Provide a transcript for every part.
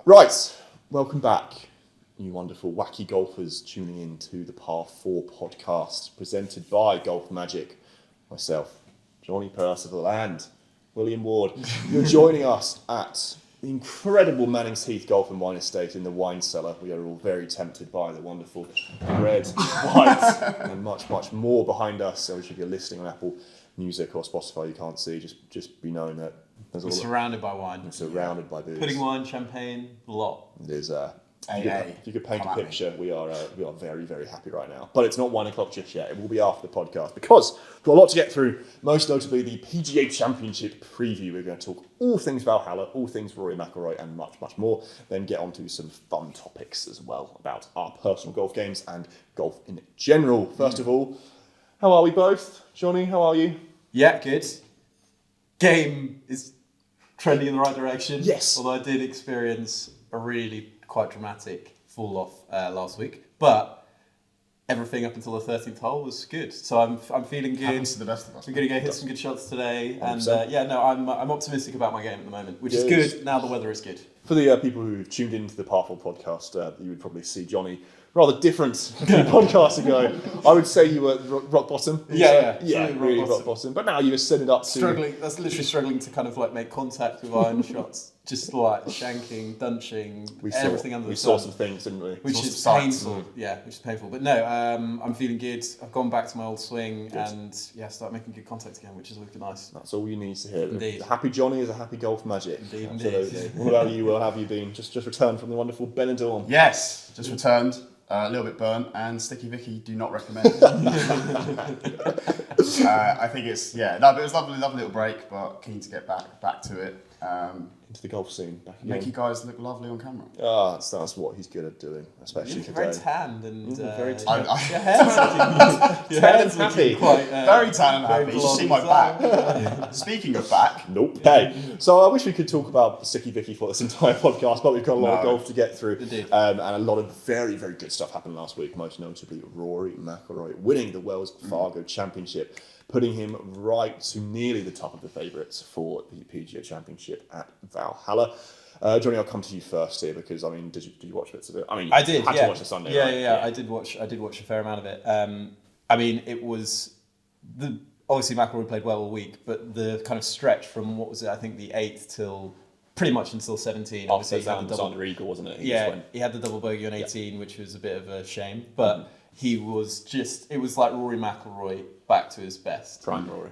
Right, welcome back, you wonderful wacky golfers tuning in to the Par FORE Podcast, presented by Golf Magic. Myself, Johnny Percival, and William Ward. You're joining us at the incredible Manning's Heath Golf and Wine Estate in the wine cellar. We are all very tempted by the wonderful red, white, and much, much more behind us. So if you're listening on Apple Music or Spotify, you can't see. Just be knowing that there's We're surrounded by wine. We're surrounded by booze. Pudding wine, champagne, a lot. There's if you could paint a picture, we are very, very happy right now. But it's not 1 o'clock just yet. It will be after the podcast because we've got a lot to get through. Most notably, the PGA Championship preview. We're going to talk all things Valhalla, all things Rory McIlroy, and much, much more. Then get on to some fun topics as well about our personal golf games and golf in general. First of all, how are we both? Johnny, how are you? Yeah, good. Game is trending in the right direction. Yes. Although I did experience a really quite dramatic fall off last week, but everything up until the 13th hole was good. So I'm feeling good. Happens to the best of us. I'm going to go hit some good shots today, and 100%. I'm optimistic about my game at the moment, which is good now the weather is good. For the people who tuned into the Par FORE podcast, you would probably see Johnny rather different than podcasts ago. I would say you were rock bottom. Yeah, really rock bottom. But now you ascended up to struggling. That's literally struggling to kind of like make contact with iron shots, just like shanking, dunching, everything under the sun. We saw some things, didn't we? Which is painful. Yeah, which is painful. But no, I'm feeling good. I've gone back to my old swing and start making good contact again, which is looking nice. That's all you need to hear. Indeed. A happy Johnny is a happy Golf Magic. Indeed. Absolutely. What about you? How have you been? Just returned from the wonderful Benidorm. Yes, just returned. A little bit burnt, and Sticky Vicky do not recommend. I think it's but it was lovely little break, but keen to get back to it. Into the golf scene. Back again. Make you guys look lovely on camera. That's what he's good at doing, especially You're today. very tanned and very tan. tan. Your hair's happy. Quite, Very tan and happy. You should see my blonde. back. Speaking of back, Nope. Hey, so I wish we could talk about Sticky Vicky for this entire podcast, but we've got a lot of golf to get through. Indeed. And a lot of very, very good stuff happened last week, most notably Rory McIlroy winning the Wells Fargo Championship, putting him right to nearly the top of the favourites for the PGA Championship at Valhalla. Johnny, I'll come to you first here because did you watch bits of it? I did. You had to watch the Sunday. Yeah, right? I did watch a fair amount of it. It was obviously McIlroy played well all week, but the kind of stretch from what was it? I think the 8th till pretty much until 17. Obviously, he had the double under eagle, wasn't it? He had the double bogey on 18, which was a bit of a shame. But he was it was like Rory McIlroy back to his best. Prime Rory.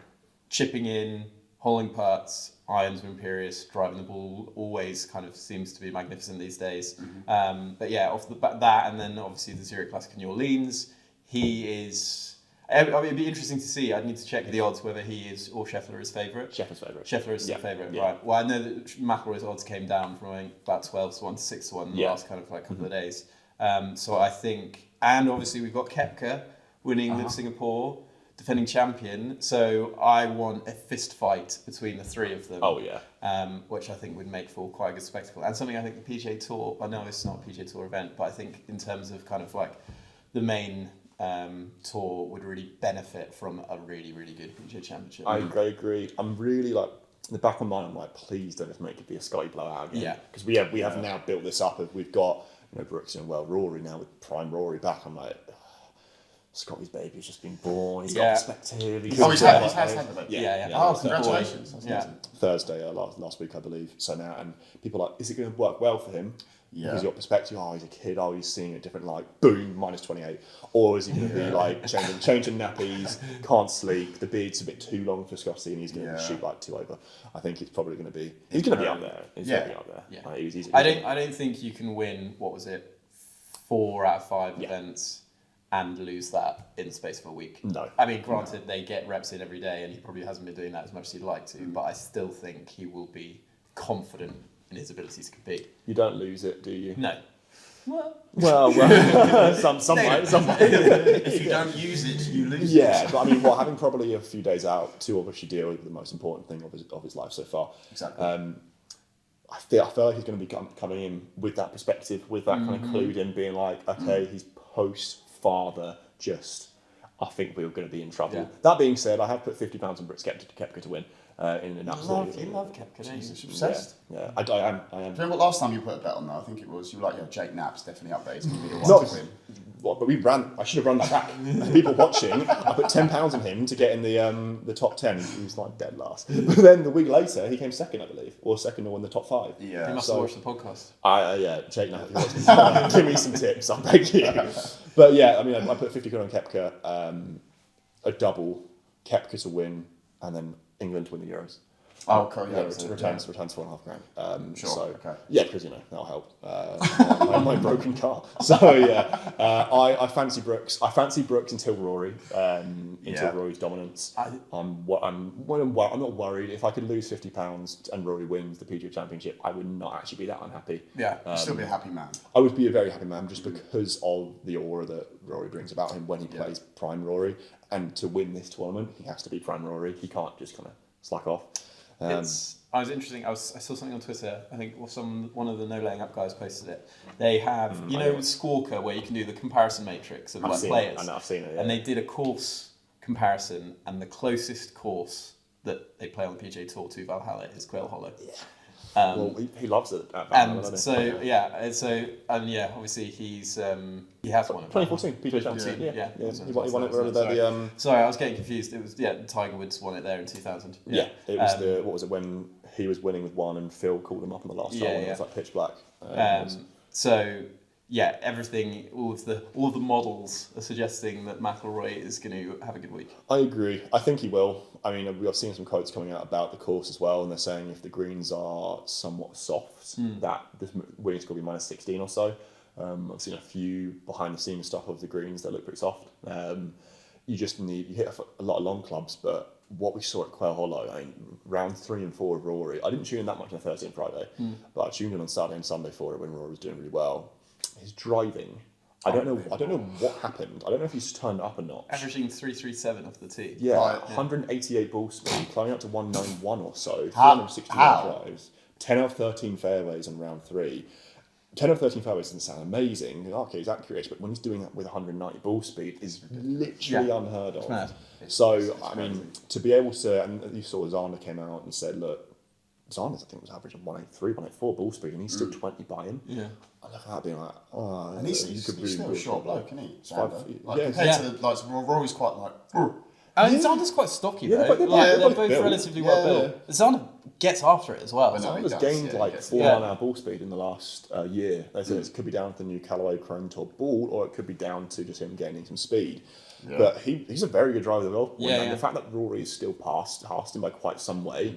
Chipping in, holding putts, irons were imperious, driving the ball always kind of seems to be magnificent these days. But yeah, off the back that, and then obviously the Zurich Classic in New Orleans, he is... it'd be interesting to see. I'd need to check the odds whether he is or Scheffler is favourite. Scheffler is the favourite, right? Well, I know that McIlroy's odds came down from about 12-1 to 6-1 in the last kind of like couple of days. So I think, and obviously we've got Koepka winning the Singapore, defending champion. So I want a fist fight between the three of them. Oh yeah. Which I think would make for quite a good spectacle, and something I think the PGA Tour. I know it's not a PGA Tour event, but I think in terms of kind of like the main tour would really benefit from a really, really good PGA Championship. I agree. I'm really like, in the back of my mind, I'm like, please don't just make it be a Scotty blowout again. Yeah. Because we have now built this up. We've got Brooks and Rory now with prime Rory back. I'm like, Scotty's baby's just been born. He's got perspective. He's had the baby. Yeah. Oh, congratulations. That's Thursday last week, I believe. So now, and people are like, is it going to work well for him? Yeah. Because you've got perspective, he's a kid, he's seeing a different light, boom, minus 28. Or is he going to be like changing nappies, can't sleep, the beard's a bit too long for Scotty and he's going to shoot like 2 over. I think he's probably going to be, he's going to be up there. He's going to be up there. Yeah. Like, I don't think you can win, 4 out of 5 events and lose that in the space of a week. No. I mean, granted, they get reps in every day and he probably hasn't been doing that as much as he'd like to, but I still think he will be confident in his ability to compete. You don't lose it, do you? No. Well, some might. If you don't use it, you lose it. Yeah, but I mean, having probably a few days out to obviously deal with the most important thing of his life so far. Exactly. I feel like he's going to be coming in with that perspective, with that kind of clued in, being like, okay, he's post-father, I think we're going to be in trouble. Yeah. That being said, I have put £50 on Brooks Koepka to win. in an absolutely. You love Koepka, don't you? Jesus, obsessed. Yeah, I am. Do you remember what last time you put a bet on that? I think it was, you were like, yeah, Jake Knapp's definitely up there. He's going to be the one No, to win. but I should have run that back. People watching, I put £10 on him to get in the top 10. He was like dead last. But then the week later, he came second, I believe, or second or in the top 5. Yeah. You must have watched the podcast. Yeah, Jake Knapp. Give me some tips, I beg you. But yeah, I mean, I put 50 quid on Koepka, a double, Koepka to win, and then England to win the Euros. Oh, cool. Yeah, returns £4.5 Sure. So, Okay. yeah, because that'll help my broken car. So yeah, I fancy Brooks. I fancy Brooks until Rory, until Rory's dominance. I'm not worried. If I could lose £50 and Rory wins the PGA Championship, I would not actually be that unhappy. Yeah, you'd still be a happy man. I would be a very happy man just because of the aura that Rory brings about him when he plays prime Rory. And to win this tournament, he has to be prime Rory. He can't just kind of slack off. I was interesting. I saw something on Twitter. I think one of the No Laying Up guys posted it. They have Squawka, where you can do the comparison matrix of players. I know, I've seen it. Yeah. And they did a course comparison, and the closest course that they play on the PGA Tour to Valhalla is Quail Hollow. Yeah. Well, he loves it at Valhalla, and obviously he has won it. 2014 PGA Championship. Yeah. He won it wherever they're Sorry, I was getting confused. It was Tiger Woods won it there in 2000. Yeah, it was what was it when he was winning with one and Phil called him up on the last hole and it was like pitch black. Everything, all of the models are suggesting that McIlroy is going to have a good week. I agree. I think he will. I mean, we've seen some quotes coming out about the course as well, and they're saying if the greens are somewhat soft, that the winning's going to be minus 16 or so. I've seen a few behind the scenes stuff of the greens that look pretty soft. You hit a lot of long clubs, but what we saw at Quail Hollow, I mean, round 3 and 4 of Rory, I didn't tune in that much on Thursday and Friday, but I tuned in on Saturday and Sunday for it when Rory was doing really well. His driving, I don't know what happened. I don't know if he's turned up a notch. Averaging 337 off the tee. Yeah, Right. 188 ball speed, climbing up to 191 or so. How? 361 drives, 10 out of 13 fairways on round 3. 10 out of 13 fairways doesn't sound amazing. Okay, he's accurate, but when he's doing that with 190 ball speed is literally unheard of. Mad. So, I mean, to be able to, and you saw Zana came out and said, look, Zana's, I think, was averaging 183, 184 ball speed, and he's still 20 by him. Yeah. I look at that being like, And he's still a short bloke, isn't he? Compared Yeah. to Rory's quite like. I mean, Xander's quite stocky though. they're They're both built. relatively well built. Xander gets after it as well. Well, no, he Zander's does, gained yeah, like he gets- 4 mile an hour ball speed in the last year. They said it could be down to the new Callaway Chrome Tour ball, or it could be down to just him gaining some speed. Yeah. But he's a very good driver of the golf ball. Yeah, And yeah. the fact that Rory is still past him by quite some way,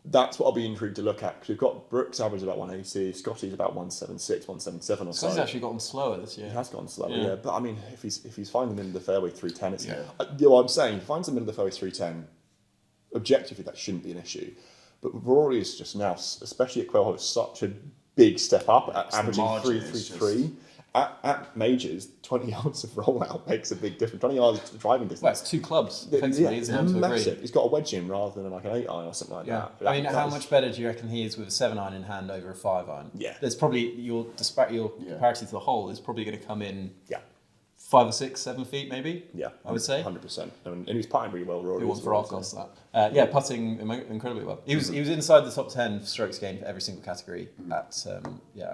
that's what I'll be intrigued to look at. Because we've got Brooks average about 180, Scotty's about 176, 177 or so. He's actually gotten slower this year. He has gone slower, Yeah. yeah. But I mean, if he's finding them in the fairway 310, it's Yeah. what I'm saying. If he finds them in the fairway 310, objectively that shouldn't be an issue. But Rory is just now, especially at Quail Hollow, such a big step up, averaging margin is 333. At majors, 20 yards of rollout makes a big difference. 20 yards of driving distance. Well, it's 2 clubs, effectively, isn't it? To agree. Massive. He's got a wedge in rather than like an 8-iron or something like that. I mean, how much better do you reckon he is with a 7-iron in hand over a 5-iron? Yeah. There's probably your comparison to the hole is probably going to come in Yeah. 5 or 6, 7 feet maybe. Yeah, I would say. 100%. And he's putting really well, Rory. It was as for well, Arcos so. that. Putting incredibly well. He was inside the top 10 strokes gained for every single category at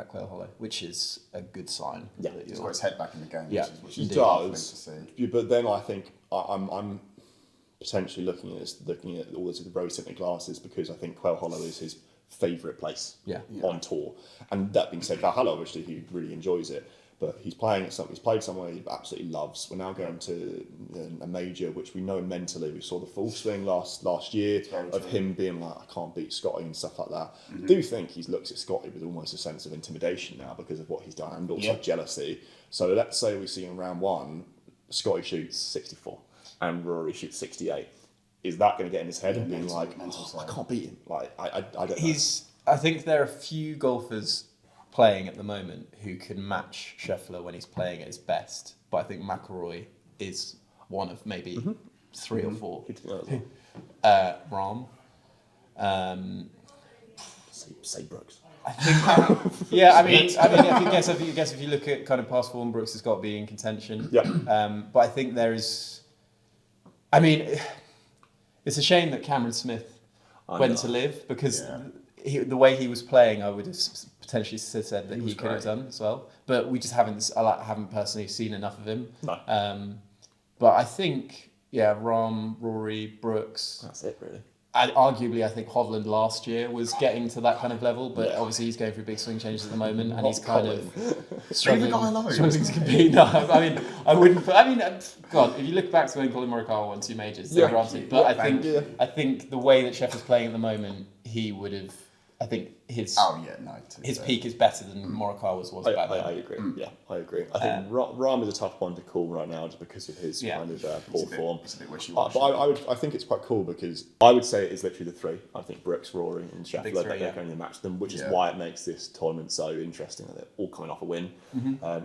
Quail Hollow, which is a good sign. Yeah. that He's you're- got his head back in the game, Yeah. which He is lovely to does. see. Yeah, but then I think I'm potentially looking at all the rose-tinted glasses because I think Quail Hollow is his favourite place on tour. And that being said, Valhalla, obviously, he really enjoys it. But he's played somewhere he absolutely loves. We're now going to a major, which we know mentally. We saw the full swing last year of him being like, I can't beat Scotty and stuff like that. I do think he looks at Scotty with almost a sense of intimidation now because of what he's done and also jealousy. So let's say we see in round 1, Scotty shoots 64 and Rory shoots 68. Is that going to get in his head and being like, I can't beat him? Like, I don't know. I think there are a few golfers playing at the moment who can match Scheffler when he's playing at his best, but I think McIlroy is one of maybe 3 or 4. Rahm. Say Brooks. I think. If you look at kind of past form, Brooks has got to be in contention. Yeah. But I think there is. I mean, it's a shame that Cameron Smith when to live, because the way he was playing, I would have potentially said that he could have done as well. But we just haven't personally seen enough of him. No. But I think, Rahm, Rory, Brooks. That's it, really. Arguably, I think Hovland last year was getting to that kind of level, but obviously he's going through big swing changes at the moment, and he's kind of struggling to compete. No, I mean, I wouldn't. God, if you look back to when Colin Morikawa won 2 majors, granted. But I think the way that Scheffler's playing at the moment, he would have. I think his peak is better than Morikawa's was back then. I agree. Yeah, I agree. I think Rahm is a tough one to call right now just because of his kind of poor form. It's a bit wishy-washy. But I think it's quite cool because I would say it is literally the 3. I think Brooks, Rory and Scheffler, they're going to match them, which is why it makes this tournament so interesting that they're all coming off a win.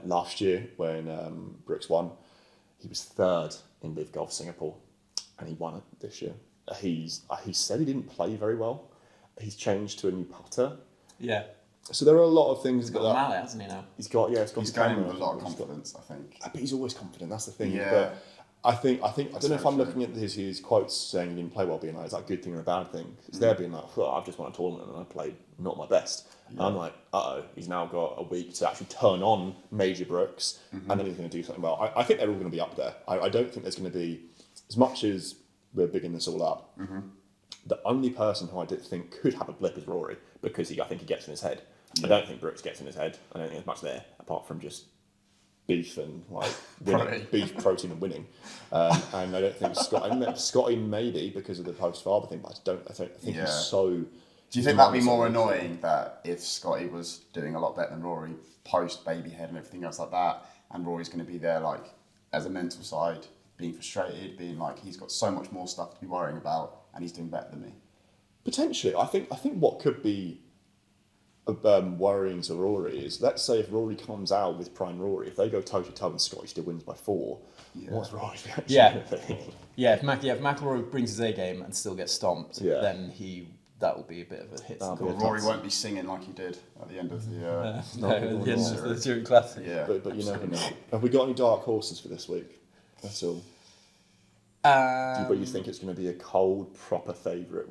Last year when Brooks won, he was 3rd in Live Golf Singapore and he won it this year. He said he didn't play very well. He's changed to a new putter. Yeah. So there are a lot of things. He's got a mallet, hasn't he now? He's going in with a lot of confidence, I think. But he's always confident. That's the thing. Yeah. But I don't know if I'm looking at his quotes saying he didn't play well, being like, is that a good thing or a bad thing? It's there being like, I've just won a tournament and I played not my best. Yeah. And I'm like, he's now got a week to actually turn on Major Brooks, and then he's going to do something well. I think they're all going to be up there. I don't think there's going to be, as much as we're bigging this all up. The only person who I did think could have a blip is Rory, because I think he gets in his head. Yeah. I don't think Brooks gets in his head. I don't think there's much there apart from just beef and winning, beef, protein, and winning. And I don't think Scotty maybe because of the post-father thing, but I think he's so. Do you think that'd be more annoying that if Scotty was doing a lot better than Rory post baby head and everything else like that, and Rory's going to be there like as a mental side, being frustrated, being like he's got so much more stuff to be worrying about. And he's doing better than me. Potentially, I think what could be worrying to Rory is, let's say if Rory comes out with prime Rory, if they go toe to toe and Scotty still wins by 4, what's Rory's reaction? If McIlroy brings his A game and still gets stomped, then that will be a bit of a hit. Rory won't be singing like he did at the end of the at the end of the Zurich Classic. Yeah, but you never know. Have we got any dark horses for this week? That's all. But you think it's going to be a cold, proper favourite?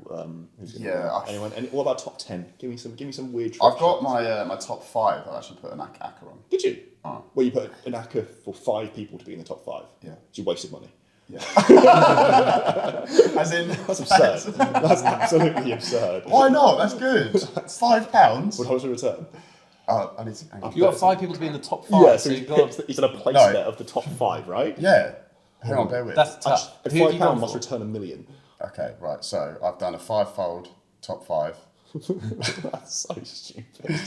Anyone? What about top 10? Give me some weird. I've got my top 5. I actually put an ACCA on. Did you? Well, you put an ACCA for 5 people to be in the top 5. Yeah. So you wasted money. Yeah. As in, that's absurd. That's absolutely absurd. Why not? That's good. £5. What was the return? I need to. You got 5 people to be in the top 5. Yeah, so you've got a place bet of the top 5, right? Yeah. Hang on, bear with. That's tough. £5 must return $1 million. Okay, right. So I've done a 5-fold top 5. That's so stupid.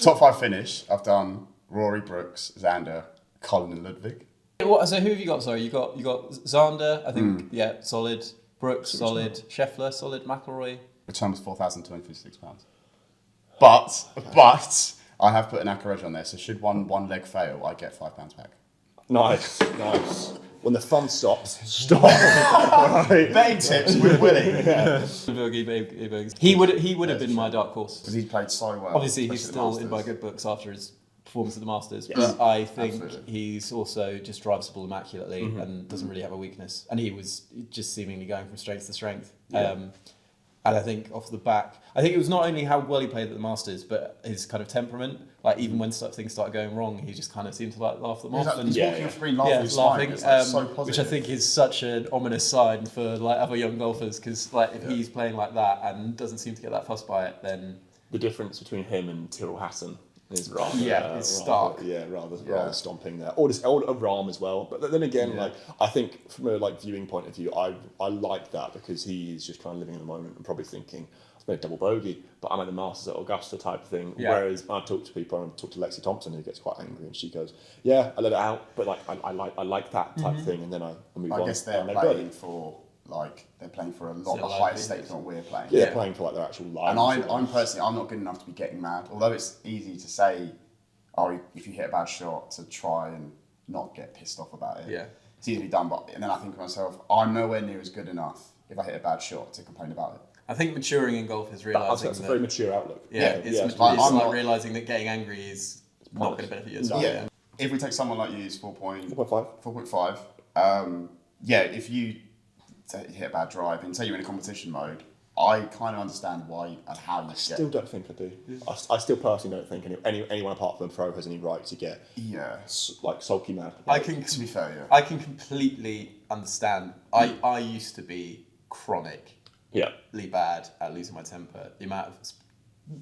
Top 5 finish. I've done Rory, Brooks, Xander, Colin, and Ludwig. So who have you got? Sorry, you got Xander. I think solid. Brooks solid. Scheffler solid. McIlroy. Return was £4,256. But I have put an ACCA on there. So should one leg fail, I get £5 back. Nice. When the fun stops, stop. Right. Betting tips with Willie. He would have been my dark horse. Because he played so well. Obviously, he's still in my good books after his performance at the Masters. Yes. But I think he's also just drives the ball immaculately and doesn't really have a weakness. And he was just seemingly going from strength to strength. Yeah. And I think off the back, I think it was not only how well he played at the Masters, but his kind of temperament. Like even when things started going wrong, he just kind of seemed to laugh them off. He's walking off the green laughing. It's so positive. Which I think is such an ominous sign for other young golfers, because if he's playing like that and doesn't seem to get that fussed by it, then the difference between him and Tyrrell Hatton is rather it's stark. Rather stomping there, or just old Rahm as well. But then again, I think from a viewing point of view, I like that because he's just kind of living in the moment and probably thinking, I've made a double bogey, but I'm at the Masters at Augusta type of thing. Yeah. Whereas I talk to people, I talk to Lexi Thompson, who gets quite angry, and she goes, "Yeah, I let it out, but I like that type of thing," and then I move on. I guess they're playing for a lot of higher stakes than what we're playing. Yeah, playing for their actual lives. And I'm personally, I'm not good enough to be getting mad. Although it's easy to say, if you hit a bad shot, to try and not get pissed off about it. Yeah. It's easily done, and then I think to myself, I'm nowhere near as good enough if I hit a bad shot to complain about it. I think maturing in golf is realising that's a very mature outlook. It's like realising that getting angry is not going to benefit you as well. Yeah. If we take someone like you, 4.5. 4.5. If you hit a bad drive and say you're in a competition mode, I kind of understand why and how you Still don't think I do. I still personally don't think anyone apart from a pro has any right to get like sulky mad. To be fair, yeah. I can completely understand. I used to be chronically bad at losing my temper. The amount of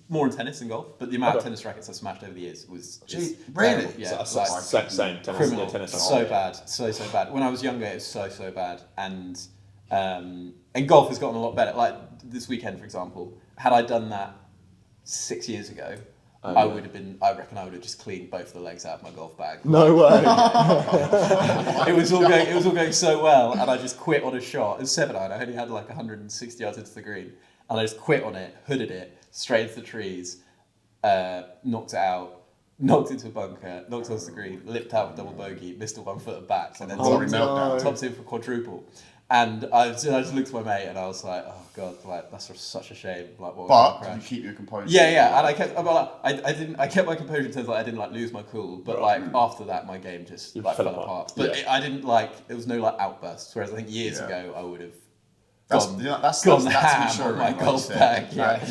more in tennis than golf, but the amount of tennis rackets I've smashed over the years was just really? terrible. Yeah, Same criminal, tennis. So bad, so bad. When I was younger, it was so bad, and golf has gotten a lot better. Like this weekend, for example, had I done that 6 years ago, I would have been. I reckon I would have just cleaned both the legs out of my golf bag. No way. It was all going so well, and I just quit on a shot. It was 7-iron. I only had like 160 yards into the green, and I just quit on it, hooded it straight into the trees, knocked it out, knocked into a bunker, knocked onto the green, lipped out with double bogey, missed a 1 foot of back, and then topped in for quadruple. And I just looked at my mate and I was like, oh god, like that's such a shame. Like, but did you keep your composure? Yeah, and I kept. I kept my composure in terms of I didn't like lose my cool, but like after that, my game just like fell apart. But I didn't like. There was no like outbursts. Whereas I think years ago I would have. Gone ham on my golf bag. Yeah.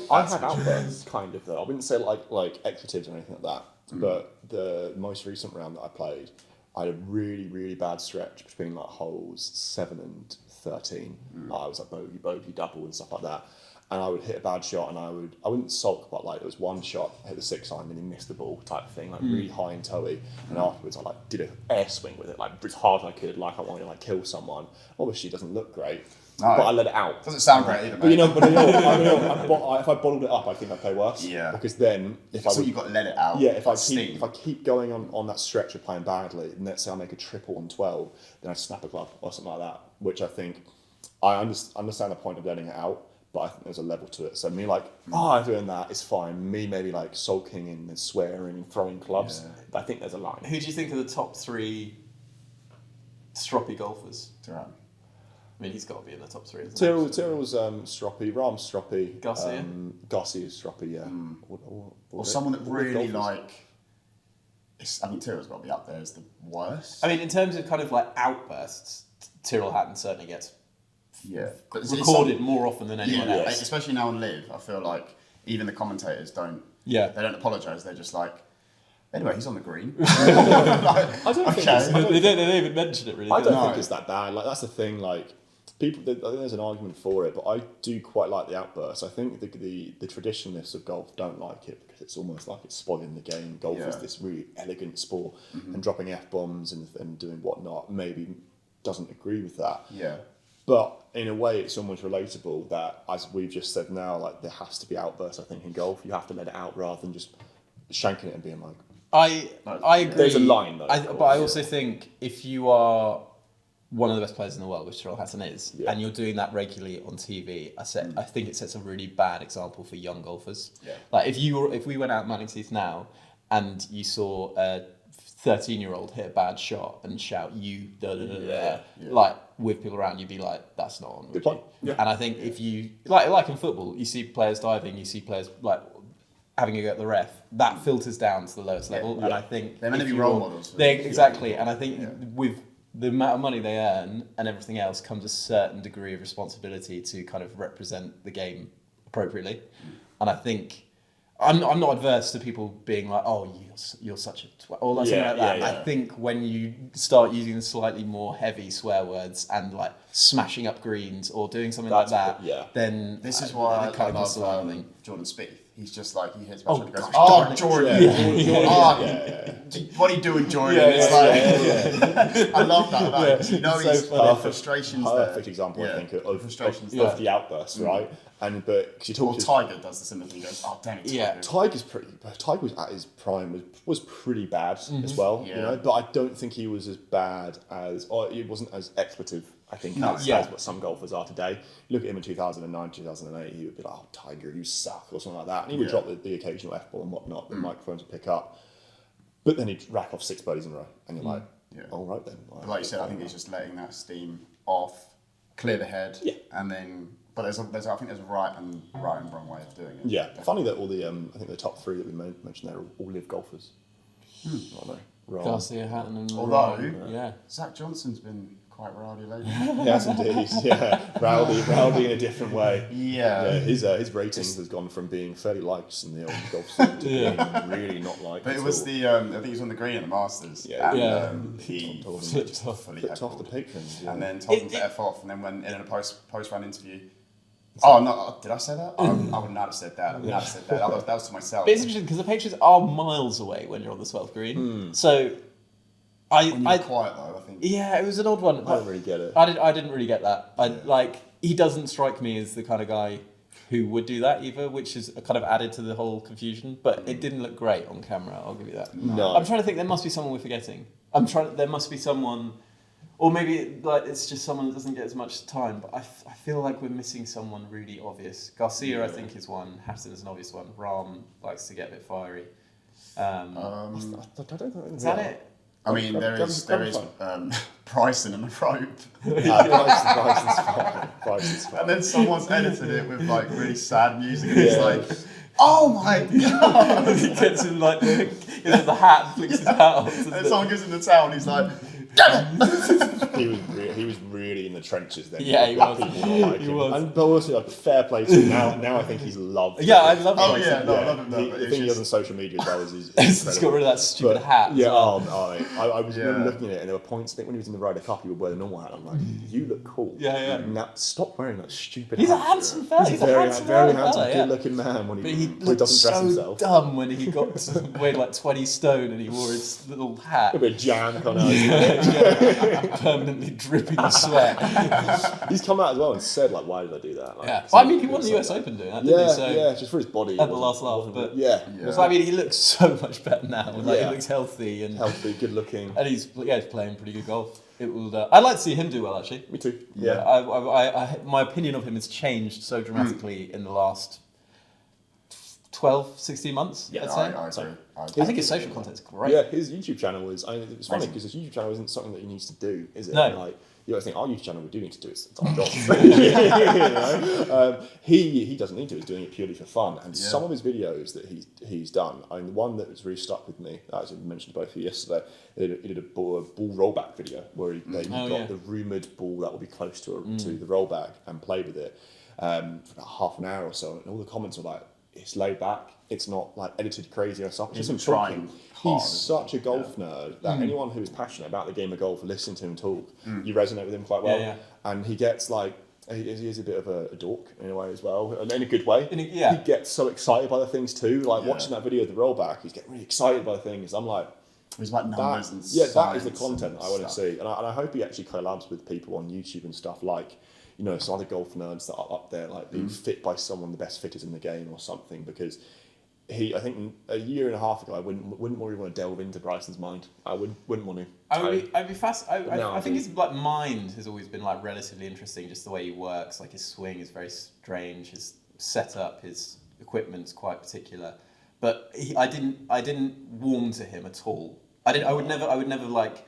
I have outbursts kind of though. I wouldn't say like expletives or anything like that. But the most recent round that I played, I had a really bad stretch between like holes 7 and 13. I was like bogey, double and stuff like that. And I would hit a bad shot and I wouldn't sulk, but like it was one shot, hit the 6-iron and then missed the ball type of thing, like really high and toey. And afterwards I like did an air swing with it, like as hard as I could, like I wanted to like kill someone. Obviously it doesn't look great. No. But I let it out. Doesn't sound great either, mate. But if I bottled it up, I think I'd play worse. Yeah. Because then, you've got to let it out. Yeah. If I keep going on that stretch of playing badly, and let's say I make a triple on 12, then I snap a club or something like that. Which I think I understand the point of letting it out, but I think there's a level to it. So me like, I'm doing that, it's fine. Me maybe like sulking and swearing and throwing clubs. But I think there's a line. Who do you think are the top 3 stroppy golfers? Durant. I mean, he's got to be in the top 3. Tyrrell's stroppy, Rahm's stroppy. Gussie is stroppy, yeah. Or someone that really like. I mean, Tyrrell's got to be up there as the worst. I mean, in terms of kind of like outbursts, Tyrrell Hatton certainly gets but recorded more often than anyone else. Especially now on Live, I feel like even the commentators don't apologise. They're just like, anyway, he's on the green. I don't think they don't even mention it really. I don't think it's that bad. Like that's the thing. Like people, I think there's an argument for it, but I do quite like the outbursts. I think the traditionalists of golf don't like it because it's almost like it's spoiling the game. Golf is this really elegant sport, and dropping F-bombs and doing whatnot maybe doesn't agree with that. Yeah. But in a way, it's almost relatable that, as we've just said now, like there has to be outbursts. I think in golf, you have to let it out rather than just shanking it and being like. I agree. There's a line though. But I also think if you are one of the best players in the world, which Tyrrell Hatton is, and you're doing that regularly on TV, I think it sets a really bad example for young golfers. Yeah. Like if we went out Manning Heath now and you saw a 13-year-old hit a bad shot and shout you like with people around, you'd be like, that's not on. Good point. Yeah. And I think if you like in football, you see players diving, you see players like having a go at the ref, that filters down to the lowest level. And I think they're meant to be role models. Exactly. And I think with the amount of money they earn and everything else comes a certain degree of responsibility to kind of represent the game appropriately. And I think I'm not adverse to people being like, oh, you're such a twat, or something like that. I think when you start using slightly more heavy swear words and like smashing up greens or doing something like that, then this is why I love Jordan Spieth. He's just like, he hits back and goes, Jordan. What are you doing, Jordan? I love that. Like, you know, his frustrations there. Perfect example, I think, of the outbursts, right? Because you talk. Tiger does the similar thing. He goes, oh, damn it, Tiger. Tiger was at his prime was pretty bad as well, you know. But I don't think he was as bad as, or it wasn't as expletive. I think as what some golfers are today. You look at him in 2009, 2008, he would be like, oh, Tiger, you suck, or something like that. And he would drop the occasional F-ball and whatnot that microphones would pick up. But then he'd rack off 6 birdies in a row. And you're like, all right then. But like you said, I think he's just letting that steam off, clear the head, and then... But I think there's a right and wrong way of doing it. Yeah. Definitely. Funny that all the, I think the top 3 that we mentioned there are all live golfers. I don't know. Garcia, Hatton and although Zach Johnson's been quite rowdy lately. Yes, indeed. Yeah, rowdy in a different way. Yeah. His ratings has gone from being fairly liked in the old golf scene to being really not liked. But at it was all. I think he was on the green at the Masters. Yeah. And he Flipped off. fully flipped off the heckled. patrons. Yeah. And then told him to F off, and then went in a post-round interview. Oh, no, did I say that? I would not have said that. I would not have said that. That was to myself. But it's interesting because the Patriots are miles away when you're on the 12th green. So When you're quiet, though, I think. yeah, it was an odd one. I don't really get it. I didn't really get that. He doesn't strike me as the kind of guy who would do that either, which is kind of added to the whole confusion. But it didn't look great on camera. I'll give you that. No. I'm trying to think. There must be someone we're forgetting. There must be someone, or maybe it's just someone that doesn't get as much time. But I feel like we're missing someone really obvious. Garcia, I think, is one. Hatton is an obvious one. Rahm likes to get a bit fiery. I don't think Is that it? I mean, there is Bryson and the rope. Bryson's fine. And then someone's edited it with like really sad music, and it's like, oh my god! He gets him like the hat and flicks his hat off. And someone gives him the towel, and he's like, damn it! he was really in the trenches then. Yeah, he was. People not like He him. was. And but also like fair play to him. Now I think he's loved. Yeah, I love Oh Bryson. yeah, no, I love him. The But thing he does on social media as well is He's got rid of that stupid hat. as Yeah, well. I was really looking at it, and there were points. I think when he was in the Ryder Cup, he would wear the normal hat. I'm like, you look cool. Yeah. Now stop wearing that stupid. He's a hat. handsome fella. He's a very handsome handsome, fella, yeah. good-looking man when But he he looked doesn't dress so himself. dumb when he weighed like 20 stone and he wore his little hat. A bit of jam kind of. Permanently dripping with sweat. He's come out as well and said like, why did I do that? Like, Yeah. Well, I mean, he won the US Open doing that, didn't he? So yeah, just for his body. at the last laugh, but yeah. So, I mean, he looks so much better now. Like, Yeah. he looks healthy and Healthy, good-looking. he's playing pretty good golf. It will. I'd like to see him do well, actually. Me too. Yeah. My opinion of him has changed so dramatically in the last 12, 16 months. Yeah, I'd I say. agree. I think his social content's great. Yeah, his YouTube channel is. It's funny Amazing. because his YouTube channel isn't something that he needs to do, is it? No. Like, you know, I think our YouTube channel we do need to do it. It's our job. You know? He doesn't need to. He's doing it purely for fun. And some of his videos that he's done. I mean, the one that was really stuck with me, as I mentioned to both of you yesterday, he did a ball rollback video where he got the rumoured ball that will be close to the rollback and played with it for about half an hour or so. And all the comments were like, it's laid back. It's not like edited crazy or stuff. It's just him talking. hard, He's such a golf nerd that anyone who is passionate about the game of golf, listening to him talk, you resonate with him quite well. Yeah. And he gets like, he is a bit of a dork in a way as well, and in a good way. Yeah. He gets so excited by the things too. Like watching that video of the rollback, he's getting really excited by the things. I'm like, It's like numbers and that science is the content I want to stuff. see, and I hope he actually collabs with people on YouTube and stuff like, you know, some other golf nerds that are up there, like being fit by someone the best fitters in the game or something. Because I think a year and a half ago, I wouldn't really want to delve into Bryson's mind. I wouldn't want to. I'd be fast. I think he's his like mind has always been like relatively interesting. Just the way he works, like his swing is very strange. His setup, his equipment's quite particular. But I didn't warm to him at all. I would never like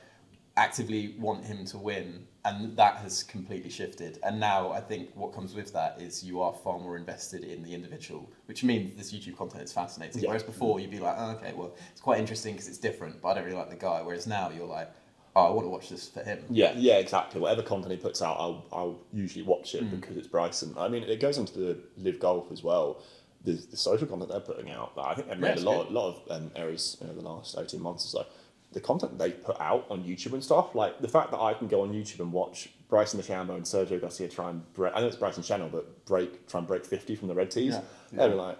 actively want him to win, and that has completely shifted. And now I think what comes with that is you are far more invested in the individual, which means this YouTube content is fascinating. Yeah. Whereas before you'd be like, oh, okay, well, it's quite interesting because it's different, but I don't really like the guy. Whereas now you're like, oh, I want to watch this for him. Yeah, exactly. Whatever content he puts out, I'll usually watch it because it's Bryson. I mean, it goes into the live golf as well. The social content they're putting out, I think they've made a lot of errors in the last 18 months or so. The content they put out on YouTube and stuff, like the fact that I can go on YouTube and watch Bryson DeChambeau and Sergio Garcia try and break, I know it's Bryson's channel, but try and break 50 from the red tees. They're like,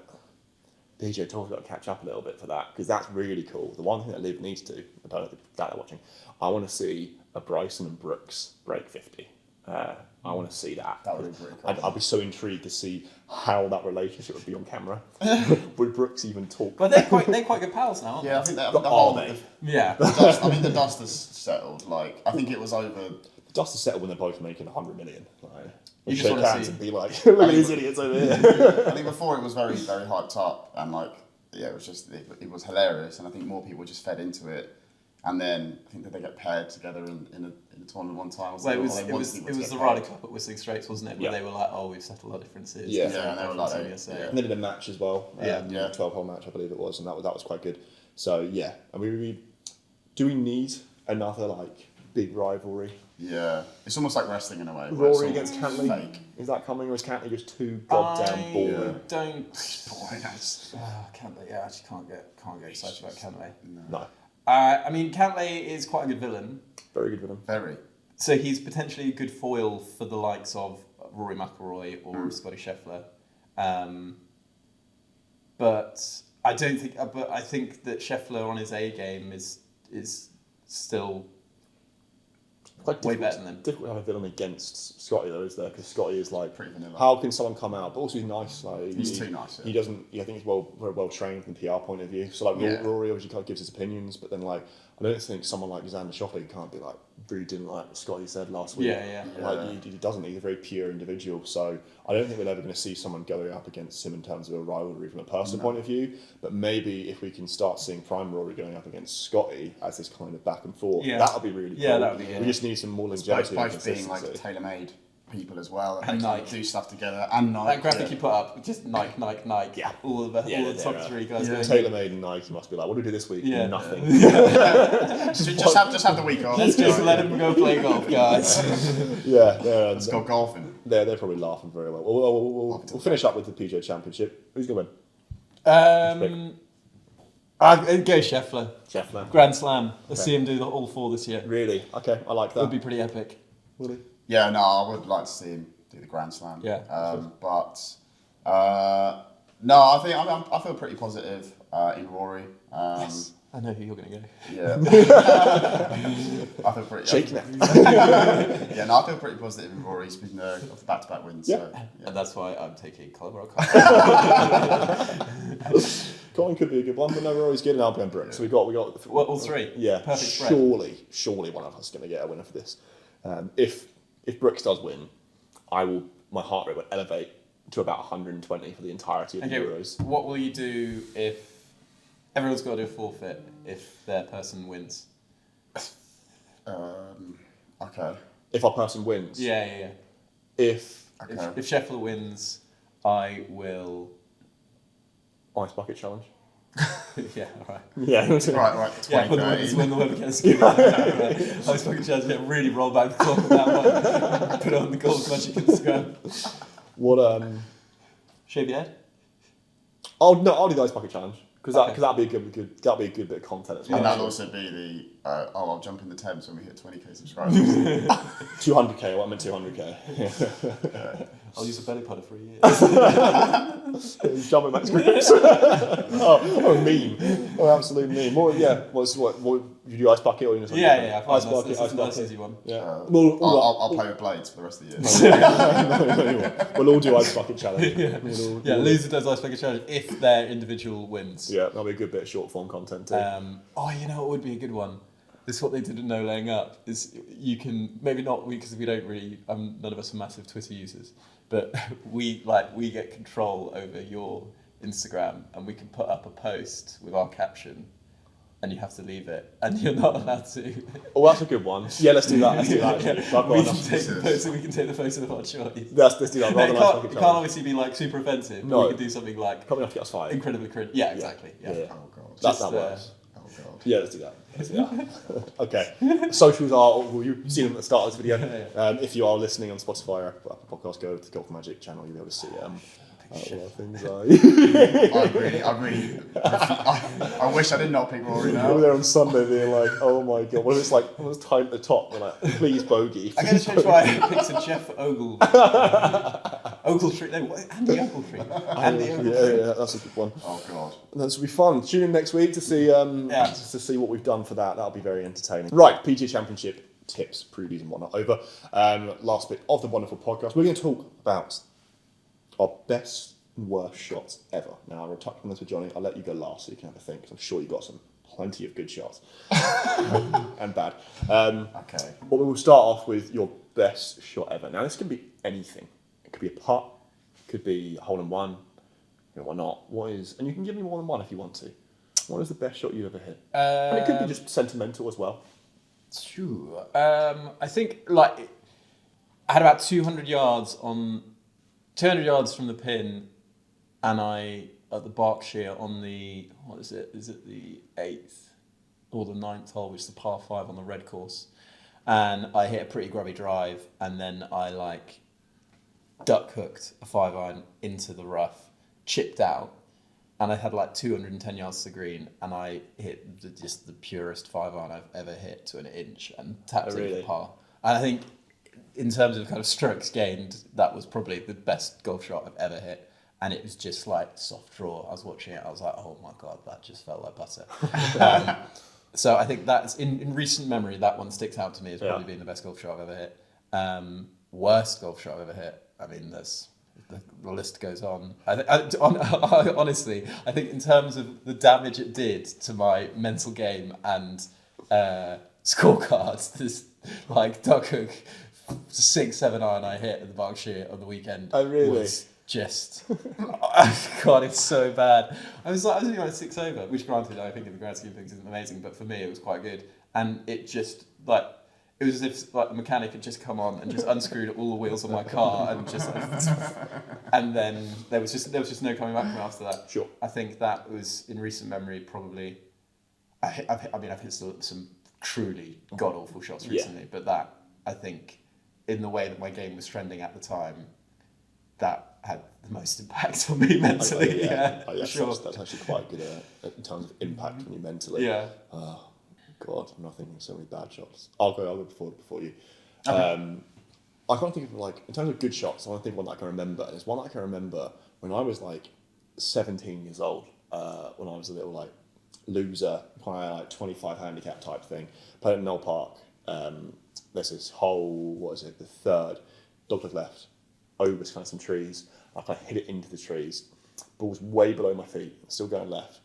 PGA Tour's got to catch up a little bit for that, because that's really cool. The one thing that Liv needs to, I don't know if they're watching, I want to see a Bryson and Brooks break 50. I want to see that. That would be pretty cool. I'd be so intrigued to see how that relationship would be on camera. Would Brooks even talk? But they're quite good pals now, aren't Yeah, I think that But the are whole they? Yeah. the dust, I mean, the dust has settled. Like, I think it was over. The dust is settled when they're both making 100 million. Like, You just shake wanna hands see- and be like, look at these idiots over here. I think before it was very, very hyped up, and like, yeah, it was just it was hilarious, and I think more people just fed into it. And then I think that they get paired together in a tournament one time. Well, it was the Ryder Cup at Whistling Straits, wasn't it? Where Yeah. they were like, "Oh, we've settled our differences." Yeah. Yeah, and they were like, And they did a match as well. Yeah. 12-hole match, I believe it was, and that was quite good. So yeah, do we need another like big rivalry. Yeah, it's almost like wrestling in a way. Rory against Cantley. Fake. Is that coming, or is Cantley just too goddamn boring? Yeah. don't. Boring as. Cantley, yeah, I actually can't get excited about Cantley. No. I mean, Cantley is quite a good villain. Very good villain. Very. So he's potentially a good foil for the likes of Rory McIlroy or Scotty Scheffler. But I don't think. But I think that Scheffler on his A game is still way better than them. Difficult to have a villain against Scotty though, is there? Because Scotty is like, Pretty vanilla. how can someone come out? But also he's nice. Like, He's too nice. Yeah. He doesn't. I think he's very well trained from the PR point of view. So like Rory obviously kind of gives his opinions, but then like I don't think someone like Xander Schauffele can't be like really didn't like what Scotty said last week. Yeah. Like he doesn't. He's a very pure individual. So I don't think we're ever going to see someone going up against him in terms of a rivalry from a personal point of view. But maybe if we can start seeing prime Rory going up against Scotty as this kind of back and forth, that would be really cool. Yeah, that would be good. We just need some more longevity. Both being like tailor-made people as well, And they kind of Nike. do stuff together. And Nike. That graphic you put up, just Nike. Yeah. All the top three guys. going. TaylorMade and Nike must be like, what do we do this week? Yeah. Nothing. just have the week off. Let's just let him go play golf, guys. Yeah, Let's go golfing. they're probably laughing very well. We'll finish up with the PGA Championship. Who's going to win? I'd go Scheffler. Scheffler. Grand Slam. Let's see him do all four this year. Really? Okay, I like It that. would be pretty epic. Really? Yeah, no, I would like to see him do the Grand Slam. Yeah, But no, I feel pretty positive in Rory. Yes. I know who you're going to go. Yeah. I feel pretty. Shaking it. Yeah, no, I feel pretty positive in Rory. He's been off the back-to-back wins. Yeah. So, And that's why I'm taking Colorado. Colin could be a good one, but no, we're always getting Albion Brooks. So we got Well, all three. Yeah, Perfect spread. surely one of us is going to get a winner for this. If Brooks does win, my heart rate will elevate to about 120 for the entirety of the Euros. What will you do if everyone's got to do a forfeit if their person wins? Okay. If our person wins, Yeah. If Okay. If Scheffler wins, I will. ice bucket challenge. Yeah, alright. Yeah, Right. Yeah, 2030. when the weather gets good. I was fucking chance to really roll back the clock on that one. Put it on the Golf Magic Instagram. What Shave your head? I'll do the ice bucket challenge because Okay. that'd be a good bit of content as well. And that'll also be the I'll jump in the Thames when we hit 20k subscribers. 200k. What I meant 200k. I'll use a belly putter for a year. Jumping Max Grips. oh, meme. Oh, absolute meme. What you do ice bucket or you just Yeah. ice Fine, bucket, that's ice a nice bucket. easy one. Yeah. I'll play with blades for the rest of the year. We'll all do ice bucket challenge. Yeah, loser does ice bucket challenge if their individual wins. Yeah, that'll be a good bit of short form content too. You know what would be a good one? This is what they did in No Laying Up. Is you can maybe not because we don't really. None of us are massive Twitter users, but we get control over your Instagram, and we can put up a post with our caption, and you have to leave it, and you're not allowed to. Oh, that's a good one. Yeah, let's do that. Actually. I've got We enough. can take the post, and we can take the photo of our choice. Let's do that. No, Rather it than ice can't, bucket it can't challenge. obviously be like super offensive. No. But we could do something like Probably enough to get us fired. incredibly cringe. Yeah, exactly. Yeah. Yeah. Oh god. That works. Oh god. Yeah, let's do that. Okay. Socials are, well, you've seen them at the start of this video. If you are listening on Spotify or Apple Podcast, go to the Golf Magic channel, you'll be able to see all our things. I wish I did not pick Rory We were now. there on Sunday being like, oh my god, what if it's like, what was tied at the top? We're like, please bogey. I'm going to change my pick to Jeff Ogle. Ogletree. No, Andy Ogletree. Andy Ogletree. Yeah, that's a good one. Oh god. And this will be fun. Tune in next week to see to see what we've done for that. That'll be very entertaining. Right, PGA Championship tips, previews and whatnot over. Last bit of the wonderful podcast. We're going to talk about our best and worst shots ever. Now, I'll touch on this with Johnny. I'll let you go last so you can have a think, because I'm sure you got plenty of good shots and bad. Okay. But we will start off with your best shot ever. Now, this can be anything. It could be a putt, it could be a hole in one. Why not? And you can give me more than one if you want to. What is the best shot you've ever hit? And it could be just sentimental as well. Sure. I think I had about 200 yards from the pin, and at the Berkshire on the, what is it? Is it the 8th or the 9th hole, which is the par 5 on the red course? and I hit a pretty grubby drive, and then I like duck hooked a 5-iron into the rough, chipped out, and I had like 210 yards to the green, and I hit just the purest 5-iron I've ever hit to an inch and tapped it for par. And I think in terms of kind of strokes gained, that was probably the best golf shot I've ever hit. And it was just like soft draw. I was watching it, I was like, oh my God, that just felt like butter. So I think that's, in recent memory, that one sticks out to me as probably being the best golf shot I've ever hit. Worst golf shot I've ever hit, I mean, the list goes on. Honestly, I think in terms of the damage it did to my mental game and scorecards, this like duck hook 6-7 iron I hit at the Berkshire on the weekend was just God, it's so bad. I was only like 6 over, which granted I think in the grand scheme of things isn't amazing, but for me it was quite good. And it just like, it was as if like the mechanic had just come on and just unscrewed all the wheels on my car and just and then there was just no coming back from after that. Sure. I think that was in recent memory probably. I've hit some truly god awful shots recently, but that I think in the way that my game was trending at the time, that had the most impact on me mentally. Sure. That's actually quite good in terms of impact on you mentally. Yeah. God, I'm not thinking of so many bad shots. I'll go before you. Okay. I can't think of, like, in terms of good shots, I want to think of one that I can remember. And it's one that I can remember when I was like 17 years old, when I was a little like loser, kind of like 25 handicap type thing. Played at Knoll Park. There's this hole, the third, dogleg left, over kind of some trees. I kind of hit it into the trees. Ball's way below my feet, still going left.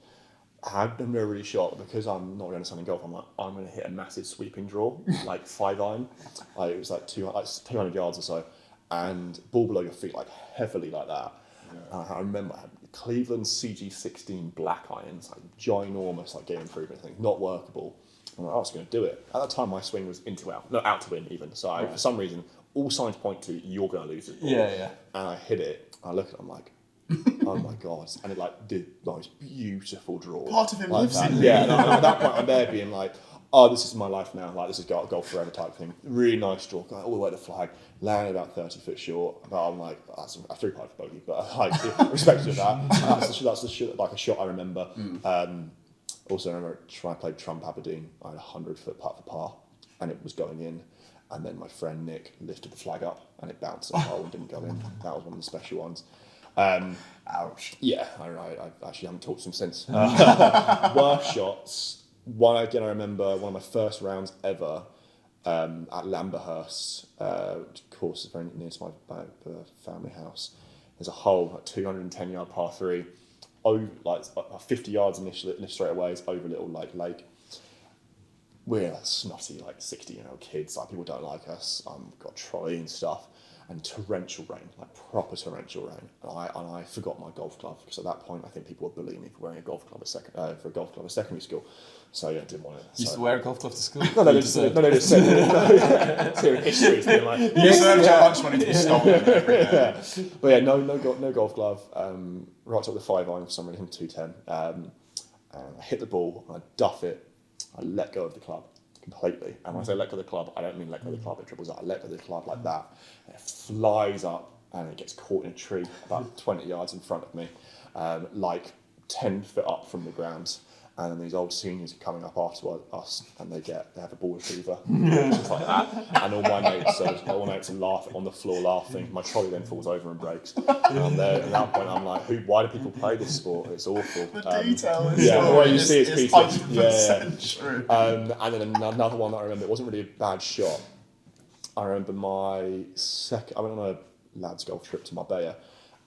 I had no really shot, because I'm not really understanding golf. I'm like, I'm going to hit a massive sweeping draw, like 5-iron. It was like 200 yards or so, and ball below your feet, like heavily like that. Yeah. I remember I had Cleveland CG16 black irons, like ginormous, like game improvement thing, not workable. I'm like, I was going to do it. At that time, my swing was out to win even. So for some reason, all signs point to you're going to lose it. Yeah. And I hit it. I look at it, I'm like, oh my God. And it like did the most beautiful draw. Part of him like lives that. in there. Yeah, and at that point I'm there being like, oh, this is my life now. Like, this is golf forever type thing. Really nice draw. Going all the way to the flag. Landed about 30 foot short. But I'm like, that's a 3-5 bogey. But like, respect to that. That's the shot, like a shot I remember. Also, I remember I played Trump Aberdeen. I had a 100-foot putt for par, and it was going in. And then my friend Nick lifted the flag up, and it bounced the hole and didn't go in. That was one of the special ones. Ouch. Yeah, I actually haven't talked to him since. Worst shots. One again, I remember one of my first rounds ever at Lamberhurst, which of course is very near to my family house. There's a hole, like 210-yard par 3. Over, like 50 yards initially straight away, it's over a little like lake. We're like snotty, like 60-year-old kids. Like, people don't like us. Got trolley and stuff, and torrential rain, like proper torrential rain. And I forgot my golf glove, because at that point I think people were bullying me for wearing a golf glove at secondary school. So yeah, I didn't want to. Used to wear a golf glove to school? No, they just said hearing history. It's been like, You served your lunch money to be stolen every day. Yeah. But yeah, no golf glove. Right up the 5-iron for some reason, 210. And I hit the ball, and I duff it. I let go of the club completely. And when I say let go of the club, I don't mean let go of the club, it dribbles out. I let go of the club like that. And it flies up, and it gets caught in a tree about 20 yards in front of me, like 10 foot up from the ground. And then these old seniors are coming up after us, and they have a ball retriever, just like that. And all my mates are laughing on the floor, laughing. My trolley then falls over and breaks. And I'm there. At that point, I'm like, why do people play this sport? It's awful. The detail is the you see it's pieces. 100% true. And then another one that I remember, it wasn't really a bad shot. I remember I went on a lads golf trip to Marbella.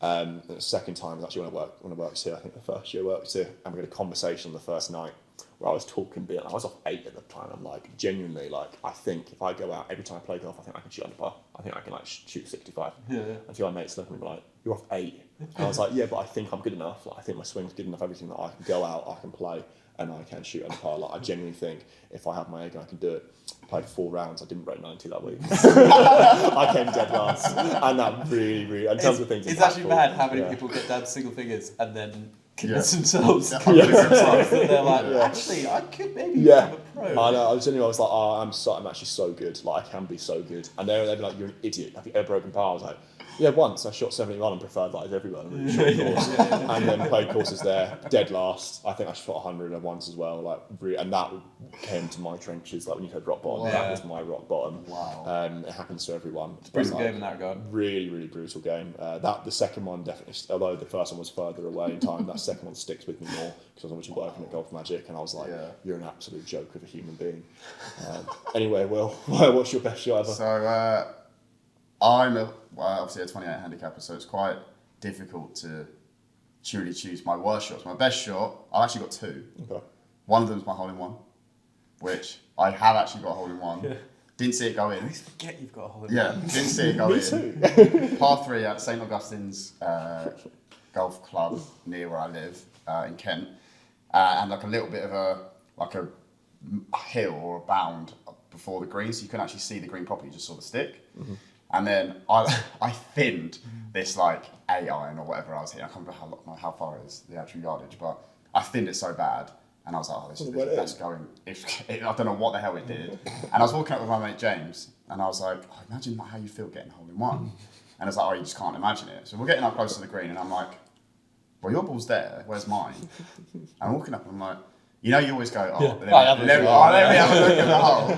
The second time was actually when I worked here. I think the first year I worked here, and we had a conversation on the first night where I was talking I was off 8 at the time. I'm like, genuinely, like, I think if I go out every time I play golf, I think I can shoot under par. I think I can like shoot 65. Yeah. Until my mates look at me like, you're off 8. And I was like, yeah, but I think I'm good enough. Like, I think my swing's good enough. Everything that I can go out, I can play, and I can shoot under par. Like, I genuinely think if I have my egg, I can do it. Played 4 rounds. I didn't break 90 that week. I came dead last, and that really, in terms of things, it's actually mad how many people get down to single figures and then convince themselves. Yeah. That they're like, actually, I could maybe become a pro. I know. I was like, oh, I'm actually so good. Like, I can be so good. And they'd be like, you're an idiot. Have you ever broken par? I was like, yeah, once. I shot 71 and preferred that as everyone. Really short course. And then played courses there, dead last. I think I shot 100 once as well. Like, and that came to my trenches. Like when you said rock bottom, that was my rock bottom. Wow. It happens to everyone. It's a brutal game in that regard. Really, really brutal game. The second one definitely, although the first one was further away in time, that second one sticks with me more because I was obviously working at Golf Magic and I was like, you're an absolute joke of a human being. Anyway, Will, what's your best shot ever? So I'm obviously a 28 handicapper, so it's quite difficult to truly choose my worst shots. My best shot, I've actually got two. Okay. One of them's my hole-in-one, which I have actually got a hole-in-one. Yeah. Didn't see it go in. I always forget you've got a hole-in-one. Yeah, didn't see it go Me in. too. Par 3 at St Augustine's golf club near where I live in Kent, and like a little bit of a hill or a bound before the green, so you couldn't actually see the green properly, you just saw the stick. Mm-hmm. And then I thinned this like 8 iron or whatever I was hitting. I can't remember how far it is, the actual yardage, but I thinned it so bad. And I was like, oh, that's going. I don't know what the hell it did. And I was walking up with my mate James, and I was like, oh, imagine how you feel getting a hole-in-one. And I was like, oh, you just can't imagine it. So we're getting up close to the green, and I'm like, well, your ball's there. Where's mine? And I'm walking up, and I'm like, you know, you always go, let me have a look at the hole.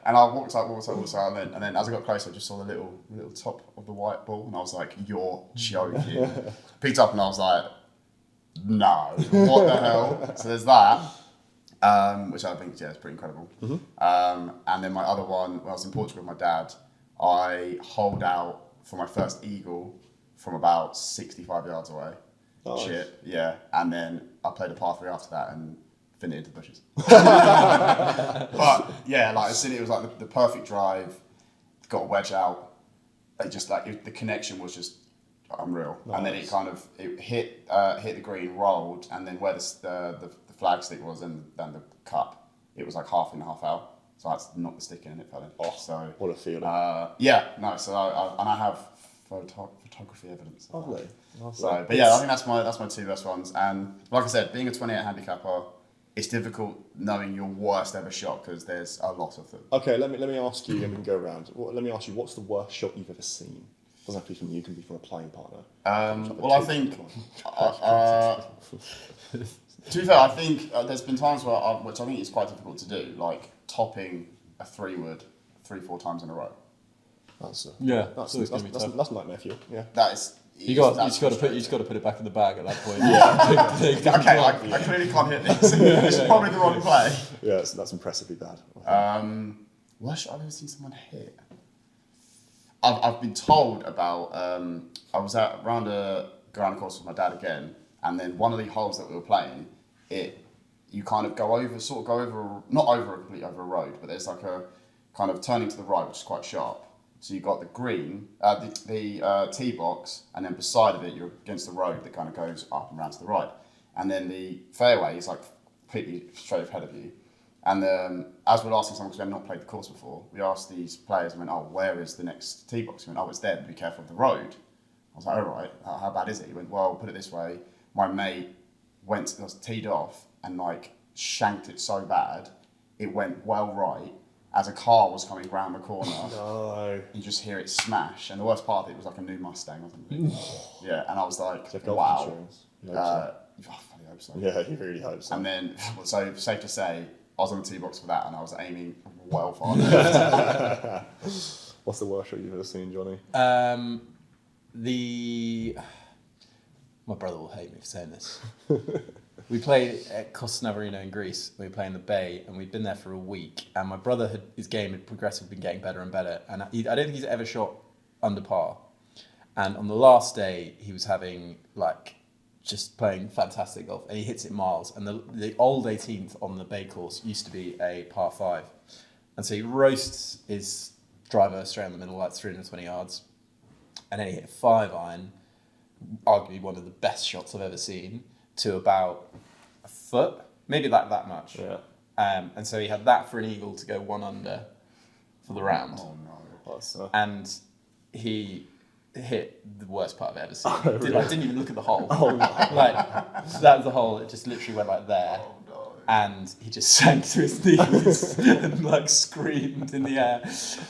And I walked up, and then as I got closer, I just saw the little top of the white ball, and I was like, you're joking. Picked up, and I was like, no, what the hell? So there's that, which I think is pretty incredible. Mm-hmm. And then my other one, when I was in Portugal with my dad, I holed out for my first eagle from about 65 yards away. Nice. Shit, yeah. And then I played a par 3 after that and thinned it into the bushes. But yeah, like it was like the perfect drive. Got a wedge out. It just like the connection was just unreal. Nice. And then it hit the green, rolled, and then where the flag stick was and then the cup, it was like half in, half out. So I had to knock the stick in and it fell in. Oh, so what a feeling! So I have photography evidence. Lovely. So, but yeah, I think that's my two best ones. And like I said, being a 28 handicapper, it's difficult knowing your worst ever shot because there's a lot of them. Okay, let me ask you, and we can go around. Let me ask you, what's the worst shot you've ever seen? Doesn't have to be from you, it can be from a playing partner. Well, I think, to be fair, I think there's been times which I think is quite difficult to do, like topping a 3-wood 3-4 times in a row. That's nightmare fuel. Yeah. That is. You just got to put it back in the bag at that point. Yeah. Okay, I clearly can't hit this. This is probably the wrong play. Yeah, that's impressively bad. Worst shot I've ever seen someone hit. I've been told about. I was around a course with my dad again, and then one of the holes that we were playing, you kind of go over, not completely over a road, but there's like a kind of turning to the right, which is quite sharp. So you got the green, the tee box, and then beside of it you're against the road that kind of goes up and round to the right, and then the fairway is like completely straight ahead of you. And as we're asking someone, because we had not played the course before, we asked these players and went, oh, where is the next tee box? He went, oh, it's there, but be careful of the road. I was like, all right, how bad is it? He went, well, put it this way, my mate was teed off and like shanked it so bad, it went well right. As a car was coming round the corner, you just hear it smash. And the worst part of it was like a new Mustang or something. Yeah, and I was like, wow. I hope so. Yeah, you really hope so. And then, so safe to say, I was on the tee box for that and I was aiming well far. What's the worst shot you've ever seen, Johnny? My brother will hate me for saying this. We played at Costa Navarino in Greece. We were playing the Bay, and we'd been there for a week. And my brother his game had progressively been getting better and better. And I don't think he's ever shot under par. And on the last day, he was having just playing fantastic golf, and he hits it miles. And the old 18th on the Bay course used to be a par 5, and so he roasts his driver straight in the middle, like 320 yards, and then he hit a 5-iron, arguably one of the best shots I've ever seen, to about a foot, maybe that much. Yeah. And so he had that for an eagle to go 1 under for the round. Oh no! And he hit the worst part I've ever seen. Oh, really? I didn't even look at the hole. Oh, no. That was the hole. It just literally went like there. Oh, no. And he just sank to his knees and like screamed in the air.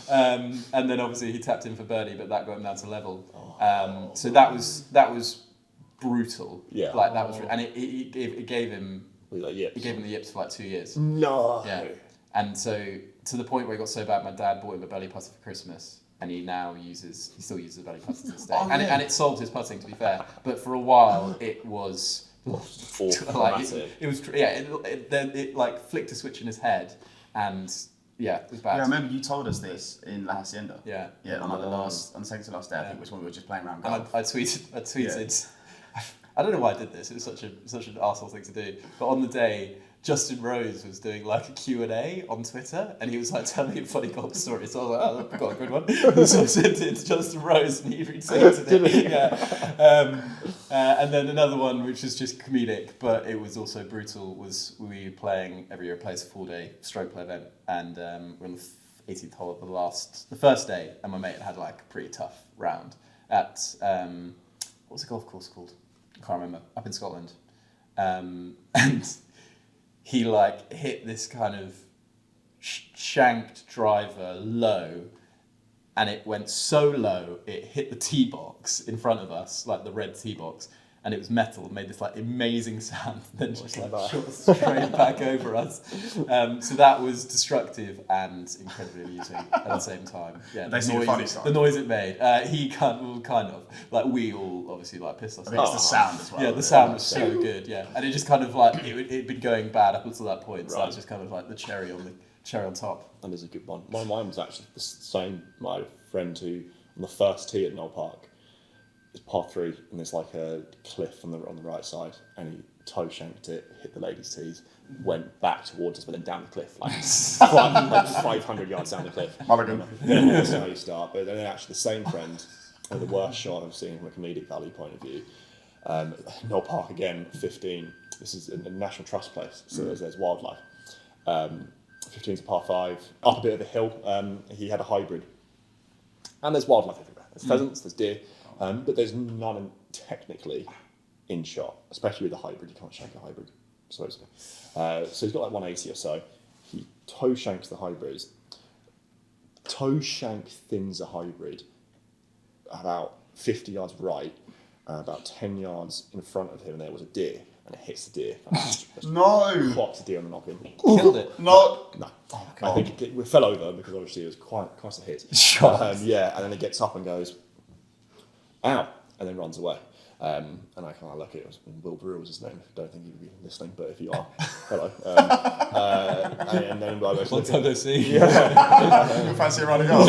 And then obviously he tapped in for birdie, but that got him down to level. So that was brutal. Yeah. Like that was, and it gave him. Like yips. It gave him the yips for like 2 years. No. Yeah. And so to the point where it got so bad, my dad bought him a belly putter for Christmas, and he still uses a belly putter to this day. Oh, and it solved his putting, to be fair. But for a while, it was it like flicked a switch in his head, and yeah, it was bad. Yeah, I remember you told us this in La Hacienda. Yeah. Yeah, on the second to last day, I think, was when we were just playing around And golf. I tweeted. I don't know why I did this. It was such an arsehole thing to do. But on the day, Justin Rose was doing like a Q&A on Twitter, and he was like telling me a funny golf story. So I was like, oh, I've got a good one. So I sent it to Justin Rose, and he retweeted it. Yeah. And then another one, which is just comedic, but it was also brutal, was we were playing, every year plays a 4-day stroke play event, and we're on the 18th hole of the first day, and my mate had like a pretty tough round at, what's the golf course called? I can't remember, up in Scotland. And he like hit this kind of shanked driver low, and it went so low it hit the tee box in front of us, like the red tee box, and it was metal and made this like amazing sound, then just like shot straight back over us. So that was destructive and incredibly amusing at the same time. Yeah, They see the funny side. the noise it made. He kind of like, we all obviously like pissed I ourselves. think it's the sound as well. Yeah, the sound was so good. Yeah, and it just kind of like it'd been going bad up until that point. So that was just kind of like the cherry on top. And there's a good one. One of mine was actually the same. My friend who on the first tee at Knoll Park, it's par 3, and there's like a cliff on the right side, and he toe shanked it, hit the ladies' tees, went back towards us, but then down the cliff, like 500 yards down the cliff. Mulligan. Yeah, that's how you start. But then actually the same friend, the worst shot I've seen from a comedic value point of view. Knoll Park again, 15. This is a National Trust place, so there's wildlife. 15's a par 5, up a bit of a hill. He had a hybrid, and there's wildlife everywhere. There's pheasants, there's deer, but there's none technically in shot, especially with a hybrid. You can't shank a hybrid, supposedly. So he's got like 180 or so. He toe shanks the hybrids. Toe shank thins a hybrid about 50 yards right, about 10 yards in front of him, and there was a deer, and it hits the deer. No! Clocks the deer on the noggin. Killed it. Not. No. Oh, I God. think it fell over because obviously it was quite a hit. Shot. Yeah, and then it gets up and goes, ow, and then runs away. And I kind of look at it. Will Brewer was his name. I don't think he would be listening, but if you are, hello. And then I was Long time no see. You fancy a running off?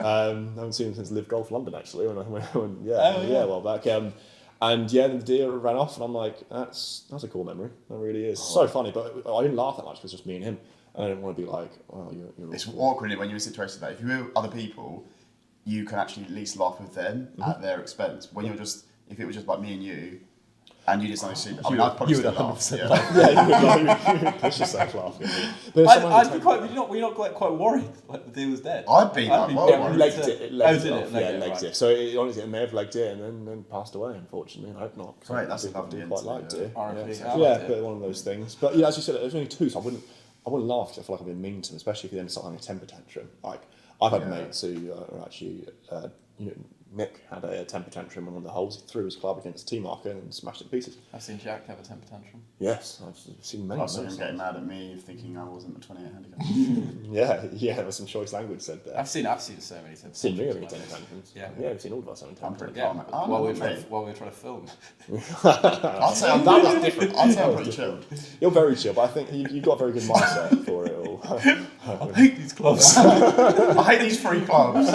I haven't seen him since Live Golf London, actually. When yeah. a while back. And yeah, then the deer ran off, and I'm like, that's a cool memory. That really is. So funny, but I didn't laugh that much because it's just me and him. And I didn't want to be like, oh, you're It's awful. awkward when you're in a situation like that. If you're with other people, you can actually at least laugh with them at their expense. When you're just, if it was just like me and you, and you just like see, I mean, I'd probably you would still laugh. 100% Yeah. laugh. Yeah, you would push yourself laughing. But if someone I'd be quite. We're not quite worried. Like the deer was dead. I'd be like, well, very worried. legged upset. it off. Did it? Yeah, Okay, legged right. it. So it, honestly, it may have legged it and then passed away, unfortunately. I hope not. Great, that's a People lovely do quite incident, liked yeah. it. R.I.P. Yeah, I yeah, liked it. but one of those things. But yeah, as you said, there's only 2, so I wouldn't laugh because I feel like I've been mean to them, especially if they then start having a temper tantrum. Like I've had mates who are actually, Nick had a temper tantrum on one of the holes. He threw his club against the tee marker and smashed it to pieces. I've seen Jack have a temper tantrum. Yes, I've seen many. I saw him many getting times. mad at me thinking I wasn't a 28 handicap. Yeah, there was some choice language said there. I've seen so many temper Seen me tantrums. having temper tantrums. Yeah. Yeah, we've seen all of us having I'm temper pretty tantrums. calm. While we While were trying to film. I'd say I'm That was different. I'd say I'm pretty chilled. You're very chill, but I think you've got a very good mindset for it all. I hate these clubs. I hate these 3 clubs.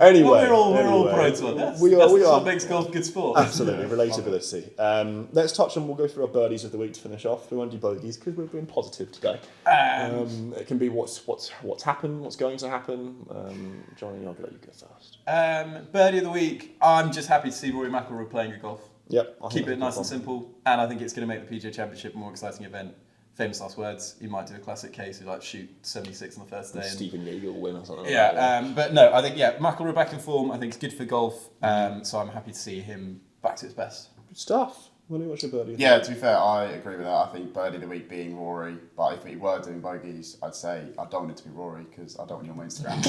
Anyway, we're all pros on that. We That's are. what makes golf a good sport. Absolutely, relatability. Let's touch on. We'll go through our birdies of the week to finish off. We won't do bogeys because we're being positive today. It can be what's happened, what's going to happen. Johnny, I'll let you go first. Birdie of the week. I'm just happy to see Rory McIlroy playing good golf. Yep. Keep it nice and simple, and I think it's going to make the PGA Championship a more exciting event famous last words, he might do a classic case, he like shoot 76 on the first day. Stephen Yeager will win or something. Yeah, like that. but no, I think McIlroy back in form. I think it's good for golf. So I'm happy to see him back to his best. Good stuff. Willie, what's your birdie? Yeah, to be fair, I agree with that. I think birdie of the week being Rory, but if we were doing bogeys, I'd say I don't want it to be Rory because I don't want you on my Instagram.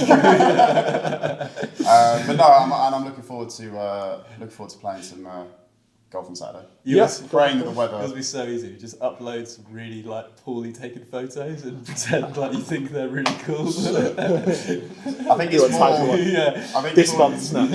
But no, I'm looking forward to playing some golf on Saturday. Yes, praying that the weather. It'll be so easy. You just upload some really like poorly taken photos and pretend like you think they're really cool. I think it's more. Yeah. I think This it's more- month's snap.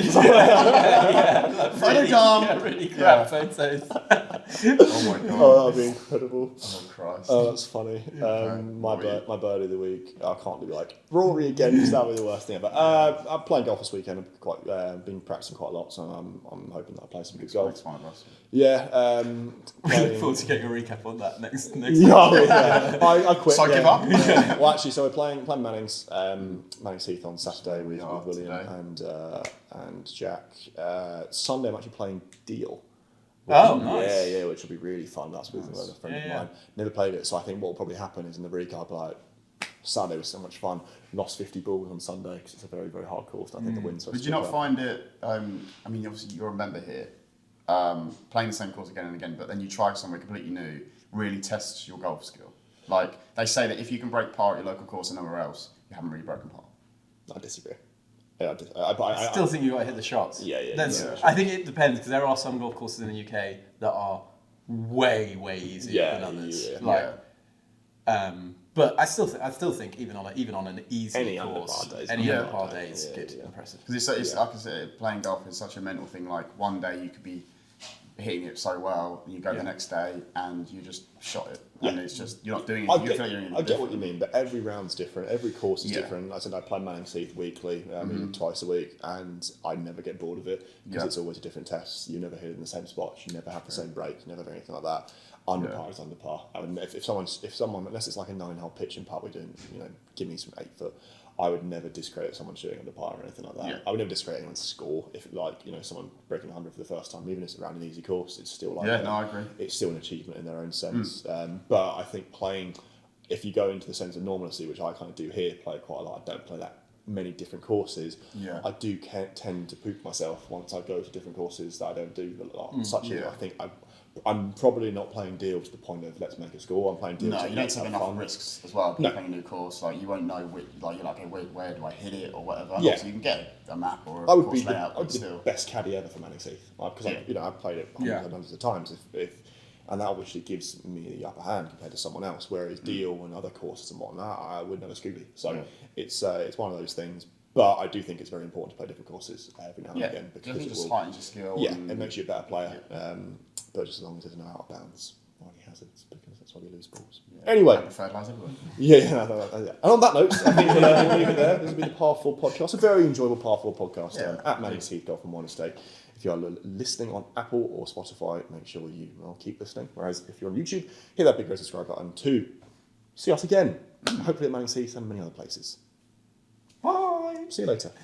Really crap photos. Oh my god. Oh, that'd be incredible. Oh Christ. Oh, that's funny. My birdie of the week. I can't be like Rory again because that would be the worst thing ever. I'm playing golf this weekend. I've quite been practicing quite a lot, so I'm hoping that I play some good golf. Next one of us. Yeah. We look forward to getting a recap on that next. Yeah. I quit. So I give up? Yeah. Well, actually, so we're playing Manning's Heath on Saturday with William and Jack. Sunday, I'm actually playing Deal. Oh, nice. Yeah, which will be really fun. That's with a friend of mine. Never played it, so I think what will probably happen is in the recap, I'll be like, Saturday was so much fun. Lost 50 balls on Sunday because it's a very, very hard course. I think the wind's Did you not find it? I mean, obviously you're a member here. Playing the same course again and again, but then you try somewhere completely new, really tests your golf skill. Like they say that if you can break par at your local course and nowhere else, you haven't really broken par. I disagree. Yeah, I still think you got to hit the shots. Yeah. I think it depends because there are some golf courses in the UK that are way easier than others. But I still think even on an easy course, any under par day is good, impressive. Because it's like I said, playing golf is such a mental thing. Like one day you could be hitting it so well, and you go the next day and you just shot it, and it's just you're not doing it. I get what you mean, but every round's different. Every course is different. I said I play Manning's Heath weekly, twice a week, and I never get bored of it because it's always a different test. You never hit it in the same spots. You never have the same break. You never have anything like that. Under par is under par. I mean, if someone, unless it's like a 9-hole pitching putt, we're doing, give me some 8 foot. I would never discredit someone shooting under par or anything like that. Yeah. I would never discredit anyone's score if, someone breaking 100 for the first time, even if it's around an easy course, it's still like I agree. It's still an achievement in their own sense. But I think playing, if you go into the sense of normalcy, which I kind of do here, play quite a lot. I don't play that many different courses. I do tend to poop myself once I go to different courses that I don't do a lot. I think I'm probably not playing Deal to the point of let's make a score. I'm playing Deal. No, you don't take enough risks as well. Playing a new course, like you won't know you're like, okay, where do I hit it or whatever. And obviously you can get a map or a course layout. I would be the best caddy ever for Manning's Heath because I've played it hundreds of times. And that obviously gives me the upper hand compared to someone else. Whereas Deal and other courses and whatnot, I would never Scooby. So it's one of those things. But I do think it's very important to play different courses every now and again because it just heightens your skill. Yeah, it makes you a better player. But just as long as there's no out of bounds, he hazards because that's why we lose balls. Anyway, fertiliser everywhere. And on that note, I think we'll leave it there. This has been the Par 4 podcast, a very enjoyable Par 4 podcast at Manning's Heath Golf and Wine Estate. If you are listening on Apple or Spotify, make sure you keep listening. Whereas if you're on YouTube, hit that big red subscribe button to see us again. Hopefully at Manning's Heath and many other places. Bye. See you later.